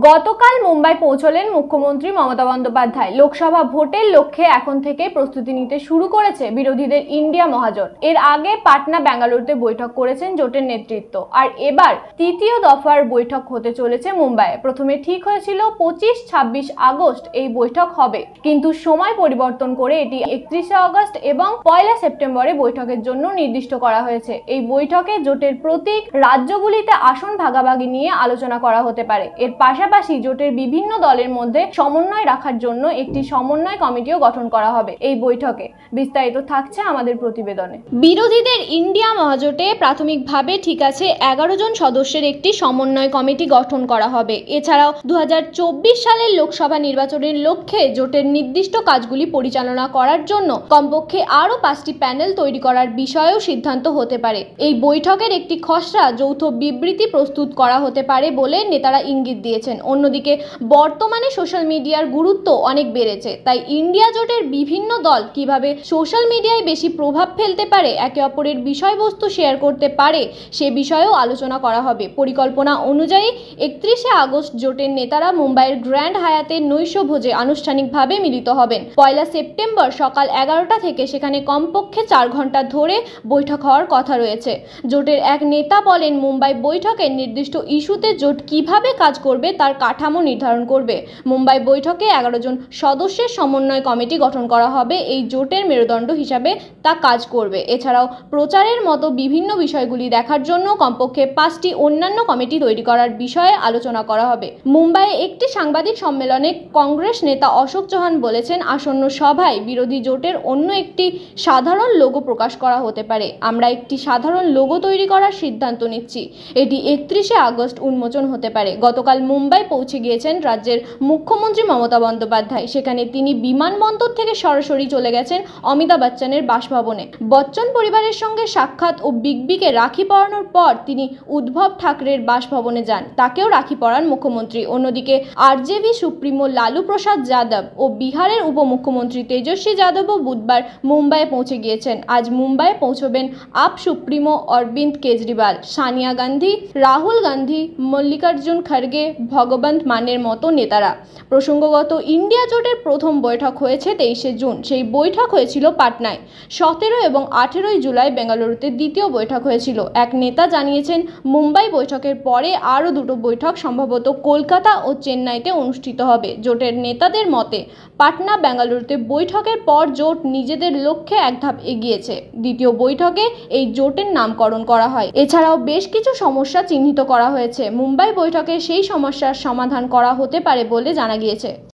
গতকাল মুম্বাই পৌঁছলেন মুখ্যমন্ত্রী মমতা বন্দ্যোপাধ্যায়। লোকসভা ভোটের লক্ষ্যে এখন থেকে প্রস্তুতি নিতে শুরু করেছে বিরোধীদের ইন্ডিয়া মহাজোট। এর আগে পাটনা বেঙ্গালুরুতে বৈঠক করেছেন জোটের নেতৃত্ব, আর এবার তৃতীয় দফার বৈঠক হতে চলেছে মুম্বাইয়ে। প্রথমে ঠিক হয়েছিল 25-26 আগস্ট এই বৈঠক হবে, কিন্তু সময় পরিবর্তন করে এটি 31 আগস্ট এবং 1 সেপ্টেম্বরে বৈঠকের জন্য নির্দিষ্ট করা হয়েছে। এই বৈঠকে জোটের প্রতীক রাজ্যগুলিতে আসন ভাগাভাগি নিয়ে আলোচনা করা হতে পারে। এর পাশাপাশি জোটের বিভিন্ন দলের মধ্যে সমন্বয় রাখার জন্য একটি সমন্বয় কমিটিও গঠন করা হবে এই বৈঠকে। বিস্তারিত থাকছে আমাদের প্রতিবেদনে। বিরোধীদের ইন্ডিয়া মহাজোটে প্রাথমিকভাবে ঠিক আছে 11 জন সদস্যের একটি সমন্বয় কমিটি গঠন করা হবে। এছাড়াও 2024 সালের লোকসভা নির্বাচনের লক্ষ্যে জোটের নির্দিষ্ট কাজগুলি পরিচালনা করার জন্য কমপক্ষে আরও 5টি প্যানেল তৈরি করার বিষয়েও সিদ্ধান্ত হতে পারে। এই বৈঠকের একটি খসড়া যৌথ বিবৃতি প্রস্তুত করা হতে পারে বলে নেতারা ইঙ্গিত দিয়েছেন। অন্যদিকে বর্তমানে সোশ্যাল মিডিয়ার গুরুত্ব অনেক বেড়েছে, তাই ইন্ডিয়া জোটের বিভিন্ন দল কিভাবে সোশ্যাল মিডিয়ায় বেশি প্রভাব ফেলতে পারে, একে অপরের বিষয়বস্তু শেয়ার করতে পারে, সে বিষয়েও আলোচনা করা হবে। পরিকল্পনা অনুযায়ী 31 আগস্ট জোটের নেতারা মুম্বাইয়ের গ্র্যান্ড হায়াতে নৈশভোজে আনুষ্ঠানিকভাবে মিলিত হবেন। 1 সেপ্টেম্বর সকাল 11টা থেকে সেখানে কমপক্ষে 4 ঘন্টা ধরে বৈঠক হওয়ার কথা রয়েছে। জোটের এক নেতা বলেন, মুম্বাই বৈঠকের নির্দিষ্ট ইস্যুতে জোট কিভাবে কাজ করবে তার কাঠামো নির্ধারণ করবে। মুম্বাই বৈঠকে 11 জন সদস্যের সমন্বয় কমিটি গঠন করা হবে। এই জোটের মেরুদণ্ড হিসাবে তা কাজ করবে। এছাড়াও প্রচারের মতো বিভিন্ন বিষয়গুলি দেখার জন্য কমপক্ষে 5টি অন্যান্য কমিটি তৈরি করার বিষয়ে আলোচনা করা হবে। মুম্বাইয়ে একটি সাংবাদিক সম্মেলনে কংগ্রেস নেতা অশোক চৌহান বলেছেন, আসন্ন সভায় বিরোধী জোটের অন্য একটি সাধারণ লোগো প্রকাশ করা হতে পারে। আমরা একটি সাধারণ লোগো তৈরি করার সিদ্ধান্ত নিচ্ছি। এটি 31 আগস্ট উন্মোচন হতে পারে। গতকাল মুম্বাই পৌঁছে গিয়েছেন রাজ্যের মুখ্যমন্ত্রী মমতা বন্দ্যোপাধ্যায়। সেখানে তিনি বিমানবন্দর থেকে সরাসরি চলে গেছেন অমিতাভ বচ্চনের বাসভবনে। বচ্চন পরিবারের সঙ্গে সাক্ষাৎ ও বিগ বিকে রাখি পরানোর পর তিনি উদ্ধব ঠাকরের বাসভবনে যান, তাকেও রাখি পরান মুখ্যমন্ত্রী। অন্যদিকে আরজেভি সুপ্রিমো লালু প্রসাদ যাদব ও বিহারের উপমুখ্যমন্ত্রী তেজস্বী যাদবও বুধবার মুম্বাইয়ে পৌঁছে গিয়েছেন। আজ মুম্বাইয়ে পৌঁছবেন আপ সুপ্রিমো অরবিন্দ কেজরিওয়াল, সোনিয়া গান্ধী, রাহুল গান্ধী, মল্লিকার্জুন খড়গে, ভগবন্ত মানের মতো নেতারা। প্রসঙ্গগত, ইন্ডিয়া জোটের প্রথম বৈঠক হয়েছে 23 জুন। সেই বৈঠক হয়েছিল পাটনায়। 17 এবং 18 জুলাই বেঙ্গালুরুতে দ্বিতীয় বৈঠক হয়েছিল। এক নেতা জানিয়েছেন, মুম্বাই বৈঠকের পরে আরও 2টো বৈঠক সম্ভবত কলকাতা ও চেন্নাইতে অনুষ্ঠিত হবে। জোটের নেতাদের মতে, পাটনা বেঙ্গালুরুতে বৈঠকের পর জোট নিজেদের লক্ষ্যে এক ধাপ এগিয়েছে। দ্বিতীয় বৈঠকে এই জোটের নামকরণ করা হয়। এছাড়াও বেশ কিছু সমস্যা চিহ্নিত করা হয়েছে। মুম্বাই বৈঠকে সেই সমস্যার সমাধান করা হতে পারে বলে জানা গিয়েছে।